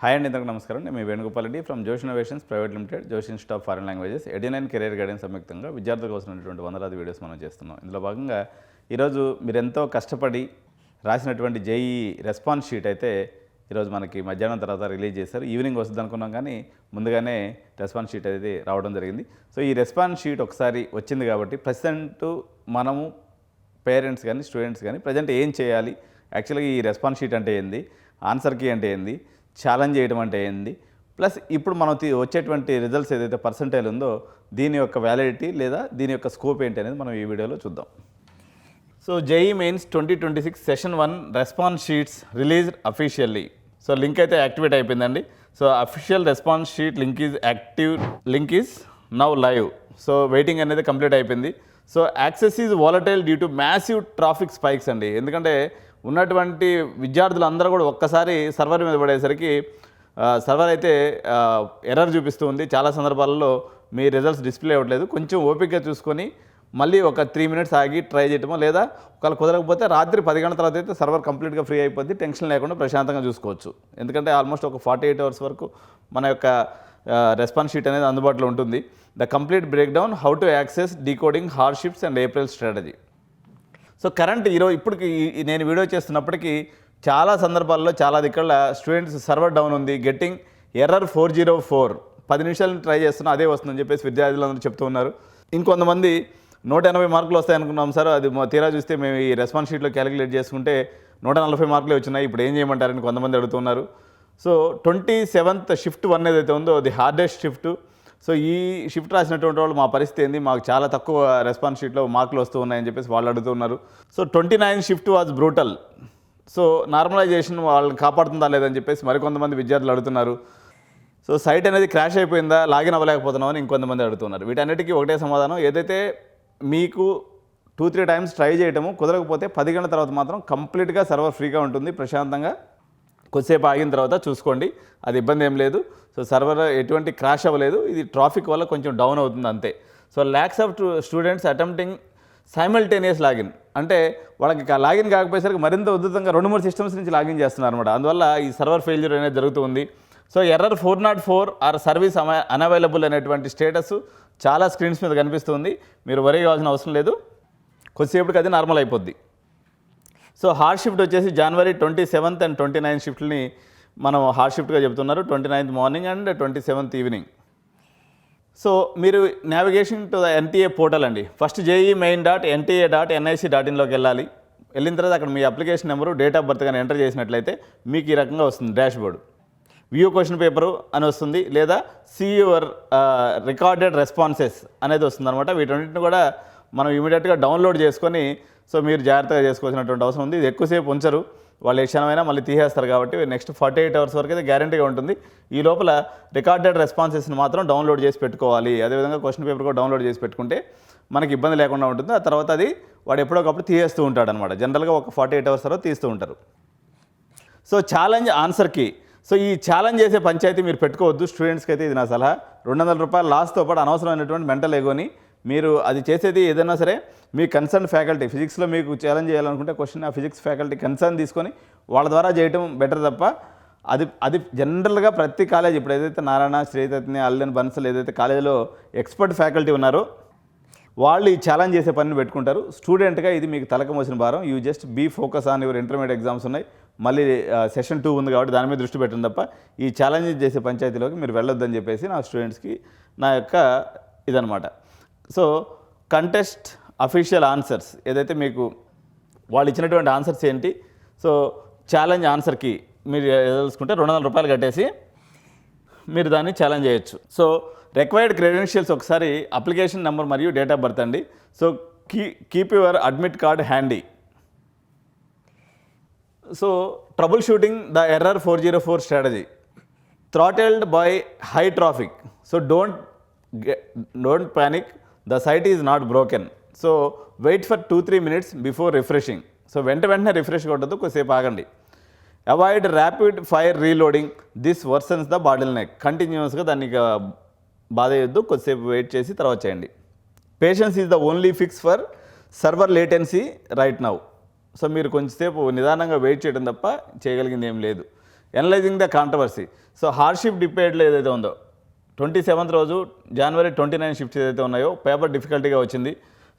Hi అండి, అందరికీ నమస్కారం. నేను మీ వేణుగోపాల్ రెడ్డి ఫ్రమ్ జోష్ ఇన్నోవేషన్స్ ప్రైవేట్ లిమిటెడ్, జోష్ institute of foreign languages, adenine career guidance సంయుక్తంగా విద్యార్థులకు వస్తున్నటువంటి వందలాది వీడియోస్ మనం చేస్తున్నాం. ఇందులో భాగంగా ఈరోజు మీరు ఎంతో కష్టపడి రాసినటువంటి జేఈ రెస్పాన్స్ షీట్ అయితే ఈరోజు మనకి మధ్యాహ్నం తర్వాత రిలీజ్ చేశారు. ఈవినింగ్ వస్తుంది అనుకున్నాం, కానీ ముందుగానే రెస్పాన్స్ షీట్ అయితే రావడం జరిగింది. సో ఈ రెస్పాన్స్ షీట్ ఒకసారి వచ్చింది కాబట్టి ప్రజెంట్ మనము పేరెంట్స్ కానీ స్టూడెంట్స్ కానీ ప్రజెంట్ ఏం చేయాలి, యాక్చువల్గా ఈ రెస్పాన్స్ షీట్ అంటే ఏంది, ఆన్సర్ కీ అంటే ఏంది, ఛాలెంజ్ చేయడం అంటే ఏంది, ప్లస్ ఇప్పుడు మనం వచ్చేటువంటి రిజల్ట్స్ ఏదైతే పర్సంటైల్ ఉందో దీని యొక్క వ్యాలిడిటీ లేదా దీని యొక్క స్కోప్ ఏంటి అనేది మనం ఈ వీడియోలో చూద్దాం. So JEE mains 2026 session 1 response sheets released officially. So link అయితే యాక్టివేట్ అయిపోయిందండి. So official response sheet link is active, link is now live. So waiting అనేది కంప్లీట్ అయిపోయింది. So access is volatile due to massive traffic spikes అండి. ఎందుకంటే ఉన్నటువంటి విద్యార్థులు అందరూ కూడా ఒక్కసారి సర్వర్ మీద పడేసరికి సర్వర్ అయితే ఎర్రర్ చూపిస్తూ ఉంది. చాలా సందర్భాల్లో మీ రిజల్ట్స్ డిస్ప్లే అవ్వట్లేదు. కొంచెం ఓపికగా చూసుకొని మళ్ళీ ఒక 3 మినిట్స్ ఆగి ట్రై చేయటమో, లేదా ఒకవేళ కుదరకపోతే రాత్రి 10 గంటల తర్వాత అయితే సర్వర్ కంప్లీట్గా ఫ్రీ అయిపోద్ది. టెన్షన్ లేకుండా ప్రశాంతంగా చూసుకోవచ్చు. ఎందుకంటే ఆల్మోస్ట్ ఒక 48 అవర్స్ వరకు మన యొక్క రెస్పాన్స్ షీట్ అనేది అందుబాటులో ఉంటుంది. The complete break down how to access decoding hardships and April strategy. So current ఇప్పటికి నేను వీడియో చేస్తున్నప్పటికీ చాలా సందర్భాల్లో చాలా దిక్కల స్టూడెంట్స్ సర్వర్ డౌన్ ఉంది, గెట్టింగ్ ఎర్రర్ 404, 10 నిమిషాలు ట్రై చేస్తున్నా అదే వస్తుందని చెప్పేసి విద్యార్థులందరూ చెప్తూ ఉన్నారు. ఇంకొంతమంది 180 మార్కులు వస్తాయి అనుకున్నాం సార్, అది తీరా చూస్తే మేము ఈ రెస్పాన్స్ షీట్లో క్యాలిక్యులేట్ చేసుకుంటే 140 మార్కులే వచ్చినాయి, ఇప్పుడు ఏం చేయమంటారని కొంతమంది అడుగుతున్నారు. సో 27th షిఫ్ట్ 1 ఏదైతే ఉందో అది హార్డెస్ట్ షిఫ్ట్. సో ఈ షిఫ్ట్ రాసినటువంటి వాళ్ళు మా పరిస్థితి ఏంది, మాకు చాలా తక్కువ రెస్పాన్స్ షీట్లో మార్కులు వస్తూ ఉన్నాయని చెప్పేసి వాళ్ళు అడుగుతున్నారు. So 29 shift was brutal. So normalization వాళ్ళని కాపాడుతుందా లేదని చెప్పేసి మరికొంతమంది విద్యార్థులు అడుగుతున్నారు. సో సైట్ అనేది క్రాష్ అయిపోయిందా, లాగిన్ అవ్వలేకపోతున్నామని ఇంకొంతమంది అడుగుతున్నారు. వీటన్నిటికీ ఒకటే సమాధానం, ఏదైతే మీకు 2-3 టైమ్స్ ట్రై చేయటము కుదరకపోతే 10 గంటల తర్వాత మాత్రం కంప్లీట్గా సర్వర్ ఫ్రీగా ఉంటుంది. ప్రశాంతంగా కొద్దిసేపు ఆగిన తర్వాత చూసుకోండి, అది ఇబ్బంది ఏం లేదు. సో సర్వర్ ఎటువంటి క్రాష్ అవ్వలేదు, ఇది ట్రాఫిక్ వల్ల కొంచెం డౌన్ అవుతుంది అంతే. So lakhs of students attempting simultaneous login, అంటే వాళ్ళకి లాగిన్ కాకపోయేసరికి మరింత ఉధృతంగా 2-3 సిస్టమ్స్ నుంచి లాగిన్ చేస్తున్నారు అనమాట. అందువల్ల ఈ సర్వర్ ఫెయిల్యూర్ అనేది జరుగుతుంది. So error 404 or service unavailable అనేటువంటి స్టేటస్ చాలా స్క్రీన్స్ మీద కనిపిస్తుంది. మీరు వరీ కావాల్సిన అవసరం లేదు, కొద్దిసేపటికి అది నార్మల్ అయిపోద్ది. సో హార్డ్ షిఫ్ట్ వచ్చేసి జనవరి 27th అండ్ 29 షిఫ్ట్ని మనం హార్డ్ షిఫ్ట్గా చెప్తున్నారు. 29th morning and 27th evening. So మీరు navigation to the NTA portal అండి. ఫస్ట్ JEE.main.nta.nic.in వెళ్ళాలి. వెళ్ళిన తర్వాత అక్కడ మీ application number, date of birth కానీ ఎంటర్ చేసినట్లయితే మీకు ఈ రకంగా వస్తుంది dashboard. View question paper అని వస్తుంది, లేదా సీ యువర్ రికార్డెడ్ రెస్పాన్సెస్ అనేది వస్తుంది అనమాట. వీటన్నిటిని కూడా మనం ఇమీడియట్గా డౌన్లోడ్ చేసుకొని సో మీరు జాగ్రత్తగా చేసుకోవాల్సినటువంటి అవసరం ఉంది. ఇది ఎక్కువసేపు ఉంచరు, వాళ్ళు ఏ క్షణమైనా మళ్ళీ తీసేస్తారు కాబట్టి నెక్స్ట్ 48 అవర్స్ వరకు అయితే గ్యారంటీగా ఉంటుంది. ఈ లోపల రికార్డెడ్ రెస్పాన్సెస్ని మాత్రం డౌన్లోడ్ చేసి పెట్టుకోవాలి. అదేవిధంగా క్వశ్చన్ పేపర్ కూడా డౌన్లోడ్ చేసి పెట్టుకుంటే మనకి ఇబ్బంది లేకుండా ఉంటుంది. ఆ తర్వాత అది వాడు ఎప్పుడోకప్పుడు తీసేస్తూ ఉంటాడు అనమాట. జనరల్గా ఒక 48 అవర్స్ తర్వాత తీస్తూ ఉంటారు. So challenge answer key. So ఈ ఛాలెంజ్ చేసే పంచాయతీ మీరు పెట్టుకోవద్దు. స్టూడెంట్స్కి అయితే ఇది నా సలహా. 200 రూపాయలు లాస్తో పాటు అనవసరమైనటువంటి మెంటల్ ఎగోని మీరు అది చేసేది ఏదైనా సరే మీ కన్సర్న్ ఫ్యాకల్టీ, ఫిజిక్స్లో మీకు ఛాలెంజ్ చేయాలనుకుంటే క్వశ్చన్ ఆ ఫిజిక్స్ ఫ్యాకల్టీ కన్సర్న్ తీసుకొని వాళ్ళ ద్వారా చేయటం బెటర్ తప్ప అది జనరల్గా ప్రతి కాలేజ్ ఇప్పుడు ఏదైతే నారాయణ, శ్రీచైతన్య, అల్లెన్, బన్సల్ ఏదైతే కాలేజీలో ఎక్స్పర్ట్ ఫ్యాకల్టీ ఉన్నారో వాళ్ళు ఈ ఛాలెంజ్ చేసే పనిని పెట్టుకుంటారు. స్టూడెంట్గా ఇది మీకు తలక మోసిన భారం. You just be focus on your intermediate exams ఉన్నాయి, మళ్ళీ సెషన్ 2 ఉంది కాబట్టి దాని మీద దృష్టి పెట్టండి తప్ప ఈ ఛాలెంజ్ చేసే పంచాయతీలోకి మీరు వెళ్ళొద్దని చెప్పేసి నా స్టూడెంట్స్కి నా యొక్క ఇదనమాట. సో కంటెస్ట్ అఫీషియల్ ఆన్సర్స్ ఏదైతే మీకు వాళ్ళు ఇచ్చినటువంటి ఆన్సర్స్ ఏంటి, సో ఛాలెంజ్ ఆన్సర్కి మీరు తెలుసుకుంటే 200 రూపాయలు కట్టేసి మీరు దాన్ని ఛాలెంజ్ చేయొచ్చు. సో రిక్వైర్డ్ క్రెడెన్షియల్స్ ఒకసారి అప్లికేషన్ నెంబర్ మరియు డేట్ ఆఫ్ బర్త్ అండి. So keep your admit card handy. So troubleshooting the error 404 strategy throttled by high traffic. So don't panic, the site is not broken. So wait for 2-3 minutes before refreshing. So వెంటనే refresh కొట్టద్దు, కొద్దిసేపు ఆగండి. Avoid rapid fire reloading, this worsens the bottleneck. కంటిన్యూస్గా దాన్ని బాధ చేయొద్దు, కొద్దిసేపు wait చేసి తర్వాత చేయండి. Patience is the only fix for server latency right now. So మీరు కొంచెంసేపు నిదానంగా వెయిట్ చేయడం తప్ప చేయగలిగింది ఏం లేదు. Analysing the controversy. So hardship డిబేట్లో ఏదైతే ఉందో 27th రోజు January 29 షిఫ్ట్స్ ఏదైతే ఉన్నాయో పేపర్ డిఫికల్టీగా వచ్చింది.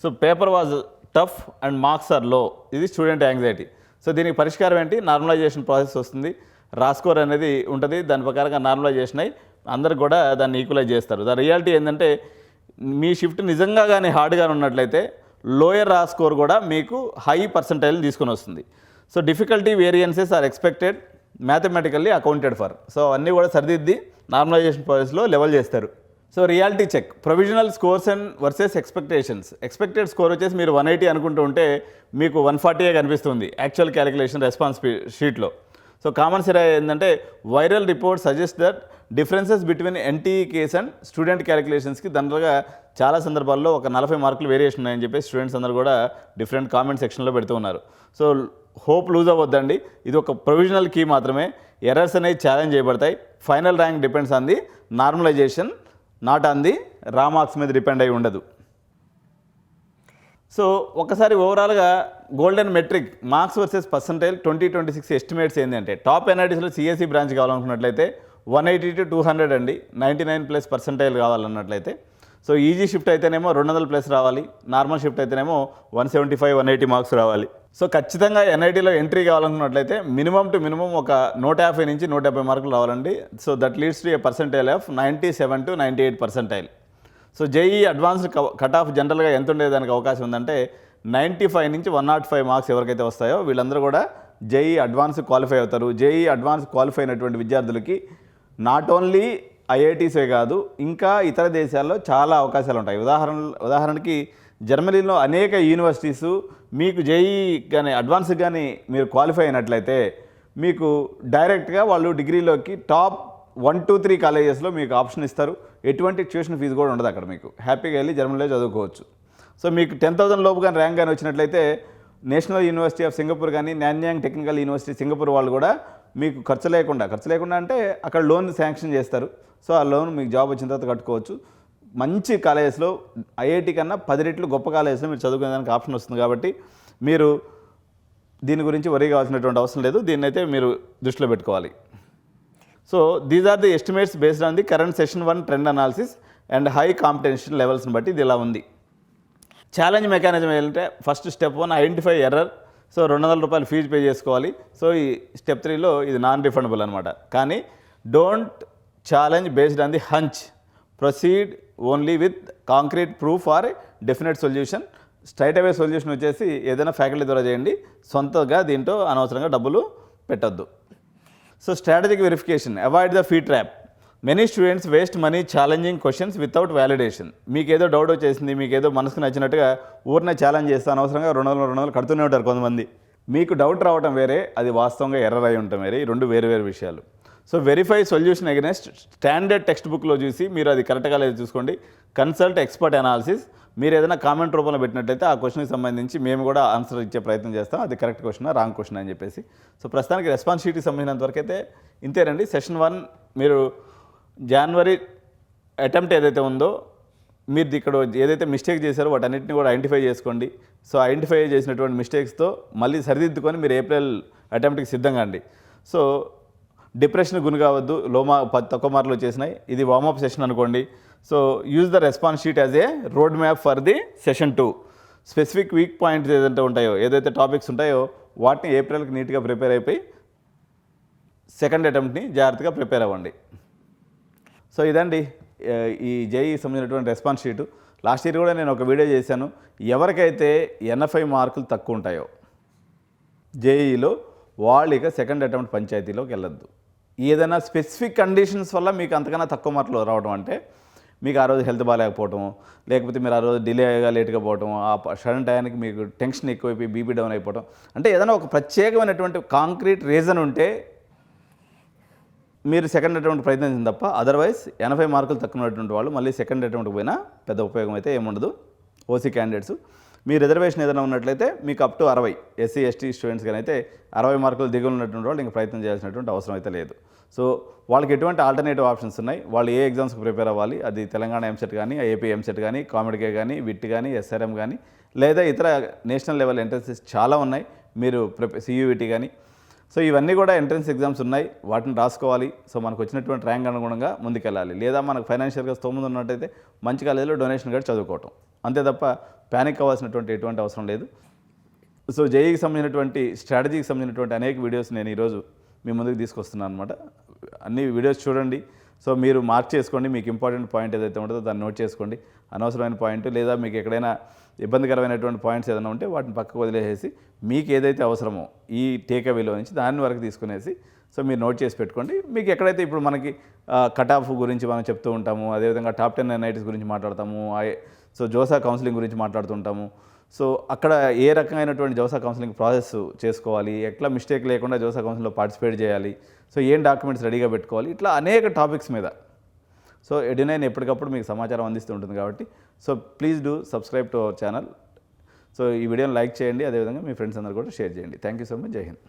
So paper was tough and marks are low. ఇది స్టూడెంట్ యాంగ్జైటీ. సో దీనికి పరిష్కారం ఏంటి? నార్మలైజేషన్ ప్రాసెస్ వస్తుంది. రా స్కోర్ అనేది ఉంటుంది. దాని ప్రకారంగా నార్మలైజేషన్ అయ్యి అందరికి కూడా దాన్ని ఈక్వలైజ్ చేస్తారు. ద రియాలిటీ ఏంటంటే మీ షిఫ్ట్ నిజంగా కానీ హార్డ్గా ఉన్నట్లయితే లోయర్ రా స్కోర్ కూడా మీకు హై పర్సంటైల్ని తీసుకొని వస్తుంది. So difficulty variances are expected mathematically accounted for. So అన్నీ కూడా సరిదిద్ది నార్మలైజేషన్ ప్రాసెస్లో లెవెల్ చేస్తారు. So reality check, provisional scores and versus expectations. Expected score వచ్చేసి మీరు 180 అనుకుంటూ ఉంటే మీకు 140 కనిపిస్తుంది యాక్చువల్ క్యాలిక్యులేషన్ రెస్పాన్స్ షీట్లో. సో కామన్ సిరా ఏంటంటే viral report suggest that differences between NTA keys and student క్యాలిక్యులేషన్స్కి దాంట్లోగా చాలా సందర్భాల్లో ఒక 40 మార్కులు వేరియేషన్ ఉన్నాయని చెప్పి స్టూడెంట్స్ అందరూ కూడా డిఫరెంట్ కామెంట్ సెక్షన్లో పెడుతూ ఉన్నారు. సో హోప్ లూజ్ అవ్వద్దండి. ఇది ఒక ప్రొవిజనల్ కీ మాత్రమే. ఎర్రర్స్ అనేవి ఛాలెంజ్ చేయబడతాయి. Final rank depends on the normalization, not on the raw marks మీద డిపెండ్ అయి ఉండదు. సో ఒకసారి ఓవరాల్గా golden metric marks versus percentile 2026 estimates ఏంటంటే టాప్ ఎన్ఐటీస్లో సిఎస్సి బ్రాంచ్ కావాలనుకున్నట్లయితే 180 to 200 అండి. 99+ పర్సంటైల్ కావాలన్నట్లయితే. సో ఈజీ షిఫ్ట్ అయితేనేమో 200+ రావాలి. నార్మల్ షిఫ్ట్ అయితేనేమో 175, 180 మార్క్స్ రావాలి. సో ఖచ్చితంగా ఎన్ఐటీలో ఎంట్రీ కావాలనుకున్నట్లయితే మినిమం టు మినిమం ఒక 150 నుంచి 170 మార్కులు రావాలండి. So that leads to A percentile of 97 to 98 percentile. So JEE advanced cut off జనరల్గా ఎంత ఉండేదానికి అవకాశం ఉందంటే 95 నుంచి 105 మార్క్స్ ఎవరికైతే వస్తాయో వీళ్ళందరూ కూడా జేఈ అడ్వాన్స్ క్వాలిఫై అవుతారు. జేఈ అడ్వాన్స్ క్వాలిఫై అయినటువంటి విద్యార్థులకి నాట్ ఓన్లీ ఐఐటీసే కాదు, ఇంకా ఇతర దేశాల్లో చాలా అవకాశాలు ఉంటాయి. ఉదాహరణకి జర్మనీలో అనేక యూనివర్సిటీసు మీకు జేఈ కానీ అడ్వాన్స్ కానీ మీరు క్వాలిఫై అయినట్లయితే మీకు డైరెక్ట్గా వాళ్ళు డిగ్రీలోకి టాప్ 1, 2, 3 కాలేజెస్లో మీకు ఆప్షన్ ఇస్తారు. ఎటువంటి ట్యూషన్ ఫీజు కూడా ఉండదు అక్కడ. మీకు హ్యాపీగా వెళ్ళి జర్మనీలో చదువుకోవచ్చు. సో మీకు 10,000 లోపు కానీ ర్యాంక్ కానీ వచ్చినట్లయితే నేషనల్ యూనివర్సిటీ ఆఫ్ సింగపూర్ కానీ నాన్యాంగ్ టెక్నికల్ యూనివర్సిటీ సింగపూర్ వాళ్ళు కూడా మీకు ఖర్చు లేకుండా అంటే అక్కడ లోన్ శాంక్షన్ చేస్తారు. సో ఆ లోన్ మీకు జాబ్ వచ్చిన తర్వాత కట్టుకోవచ్చు. మంచి కాలేజెస్లో ఐఐటి కన్నా 10 రెట్లు గొప్ప కాలేజెస్లో మీరు చదువుకునేదానికి ఆప్షన్ వస్తుంది. కాబట్టి మీరు దీని గురించి వరీ కావాల్సినటువంటి అవసరం లేదు. దీన్ని అయితే మీరు దృష్టిలో పెట్టుకోవాలి. So these are the estimates based on the current session 1 trend analysis and high competition లెవెల్స్ని బట్టి ఇది ఇలా ఉంది. ఛాలెంజ్ మెకానిజం ఏంటంటే first step 1 identify error. So 200 రూపాయలు ఫీజు పే చేసుకోవాలి. సో ఈ స్టెప్ 3లో ఇది నాన్ రిఫండబుల్ అనమాట. కానీ don't challenge based on the hunch, proceed only with concrete proof or definite solution. Straight away solution వచ్చేసి ఏదైనా ఫ్యాకల్టీ ద్వారా చేయండి. సొంతగా దీంట్లో అనవసరంగా డబ్బులు పెట్టద్దు. So strategic verification, avoid the fee trap. Many students waste money challenging questions without validation. మీకు ఏదో డౌట్ వచ్చేసింది, మీకు ఏదో మనసుకు నచ్చినట్టుగా ఊరినే ఛాలెంజ్ చేస్తే అనవసరంగా 200 కడుతూనే ఉంటారు కొంతమంది. మీకు డౌట్ రావడం వేరే, అది వాస్తవంగా ఎర్రర్ అయి ఉండటం వేరే. ఈ రెండు వేరు విషయాలు. So verify solution against standard text బుక్లో చూసి మీరు అది కరెక్ట్గా లేదు చూసుకోండి. Consult expert analysis. మీరు ఏదైనా కామెంట్ రూపంలో పెట్టినట్లయితే ఆ క్వశ్చన్కి సంబంధించి మేము కూడా ఆన్సర్ ఇచ్చే ప్రయత్నం చేస్తాం. అది కరెక్ట్ క్వశ్చన్ రాంగ్ క్వశ్చన్ అని చెప్పేసి. సో ప్రస్తుతానికి రెస్పాన్స్ షీట్కి సంబంధించినంత వరకు అయితే ఇంతేనండి. సెషన్ 1 మీరు జనవరి అటెంప్ట్ ఏదైతే ఉందో మీరు ఇక్కడ ఏదైతే మిస్టేక్ చేశారో వాటన్నిటిని కూడా ఐడెంటిఫై చేసుకోండి. సో ఐడెంటిఫై చేసినటువంటి మిస్టేక్స్తో మళ్ళీ సరిదిద్దుకొని మీరు ఏప్రిల్ అటెంప్ట్కి సిద్ధంగా అండి. సో డిప్రెషన్ గురి కావద్దు. తక్కువ మార్కులు వచ్చేసినాయి. ఇది వార్మప్ సెషన్ అనుకోండి. So use the response sheet as a road map for the session 2. Specific weak points ఏదైతే ఉంటాయో, ఏదైతే టాపిక్స్ ఉంటాయో వాటిని ఏప్రిల్కి నీట్గా ప్రిపేర్ అయిపోయి సెకండ్ అటెంప్ట్ని జాగ్రత్తగా ప్రిపేర్ అవ్వండి. సో ఇదండి ఈ జేఈ సంబంధించినటువంటి రెస్పాన్స్ షీటు. లాస్ట్ ఇయర్ కూడా నేను ఒక వీడియో చేశాను. ఎవరికైతే 80 మార్కులు తక్కువ ఉంటాయో జేఈలో వాళ్ళు ఇక సెకండ్ అటెంప్ట్ పంచాయతీలోకి వెళ్ళొద్దు. ఏదైనా స్పెసిఫిక్ కండిషన్స్ వల్ల మీకు అంతకన్నా తక్కువ మార్కులు రావడం అంటే మీకు ఆ రోజు హెల్త్ బాగాలేకపోవటం, లేకపోతే మీరు ఆ రోజు డిలేగా లేట్గా పోవటం, ఆ సడన్ టైంకి మీకు టెన్షన్ ఎక్కువైపోయి బీపీ డౌన్ అయిపోవటం, అంటే ఏదైనా ఒక ప్రత్యేకమైనటువంటి కాంక్రీట్ రీజన్ ఉంటే మీరు సెకండ్ అటెంప్ట్ ప్రయత్నించింది తప్ప అదర్వైజ్ 80 మార్కులు తక్కువ ఉన్నటువంటి వాళ్ళు మళ్ళీ సెకండ్ అటెంప్ట్కి పోయినా పెద్ద ఉపయోగం అయితే ఏముండదు. ఓసీ క్యాండిడేట్స్ మీ రిజర్వేషన్ ఏదైనా ఉన్నట్లయితే మీకు up to 60 SC ST students కానీ అయితే 60 మార్కులు దిగులు ఉన్నటువంటి వాళ్ళు ఇంకా ప్రయత్నం చేయాల్సినటువంటి అవసరం అయితే లేదు. సో వాళ్ళకి ఎటువంటి ఆల్టర్నేటివ్ ఆప్షన్స్ ఉన్నాయి, వాళ్ళు ఏ ఎగ్జామ్స్కి ప్రిపేర్ అవ్వాలి, అది తెలంగాణ ఎంసెట్ కానీ, ఏపీ ఎంసెట్ కానీ, కామెడ్కే కానీ, విట్ కానీ, ఎస్ఆర్ఎం కానీ, లేదా ఇతర నేషనల్ లెవెల్ ఎంట్రన్సెస్ చాలా ఉన్నాయి. మీరు సియూవిటీ కానీ సో ఇవన్నీ కూడా ఎంట్రన్స్ ఎగ్జామ్స్ ఉన్నాయి, వాటిని రాసుకోవాలి. సో మనకు వచ్చినటువంటి ర్యాంక్ అనుగుణంగా ముందుకెళ్ళాలి. లేదా మనకు ఫైనాన్షియల్గా స్తోమత ఉన్నట్టయితే మంచి కాలేజీలో డొనేషన్ కూడా చదువుకోవటం, అంతే తప్ప ప్యానిక్ అవ్వాల్సినటువంటి ఎటువంటి అవసరం లేదు. సో జేఈకి సంబంధించినటువంటి స్ట్రాటజీకి సంబంధించినటువంటి అనేక వీడియోస్ నేను ఈరోజు మీ ముందుకు తీసుకొస్తున్నాను అనమాట. అన్ని వీడియోస్ చూడండి. సో మీరు మార్క్ చేసుకోండి, మీకు ఇంపార్టెంట్ పాయింట్ ఏదైతే ఉంటుందో దాన్ని నోట్ చేసుకోండి. అనవసరమైన పాయింట్ లేదా మీకు ఎక్కడైనా ఇబ్బందికరమైనటువంటి పాయింట్స్ ఏదైనా ఉంటే వాటిని పక్కకు వదిలేసేసి మీకు ఏదైతే అవసరమో ఈ టేక్అవేలో నుంచి దాని వరకు తీసుకునేసి సో మీరు నోట్ చేసి పెట్టుకోండి. మీకు ఎక్కడైతే ఇప్పుడు మనకి కట్ ఆఫ్ గురించి మనం చెప్తూ ఉంటాము, అదేవిధంగా టాప్ 10 ఎన్ఐటీస్ గురించి మాట్లాడతాము, సో జోసా కౌన్సిలింగ్ గురించి మాట్లాడుతుంటాము. సో అక్కడ ఏ రకమైనటువంటి జోసా కౌన్సిలింగ్ ప్రాసెస్ చేసుకోవాలి, ఎట్లా మిస్టేక్ లేకుండా జోసా కౌన్సిలింగ్లో పార్టిసిపేట్ చేయాలి, సో ఏం డాక్యుమెంట్స్ రెడీగా పెట్టుకోవాలి, ఇట్లా అనేక టాపిక్స్ మీద సో ఎడినైన్ ఎప్పటికప్పుడు మీకు సమాచారం అందిస్తూ ఉంటుంది. కాబట్టి so please do subscribe to our channel. So ఈ వీడియోని లైక్ చేయండి, అదేవిధంగా మీ ఫ్రెండ్స్ అందరూ కూడా షేర్ చేయండి. Thank you so much. జై హింద్.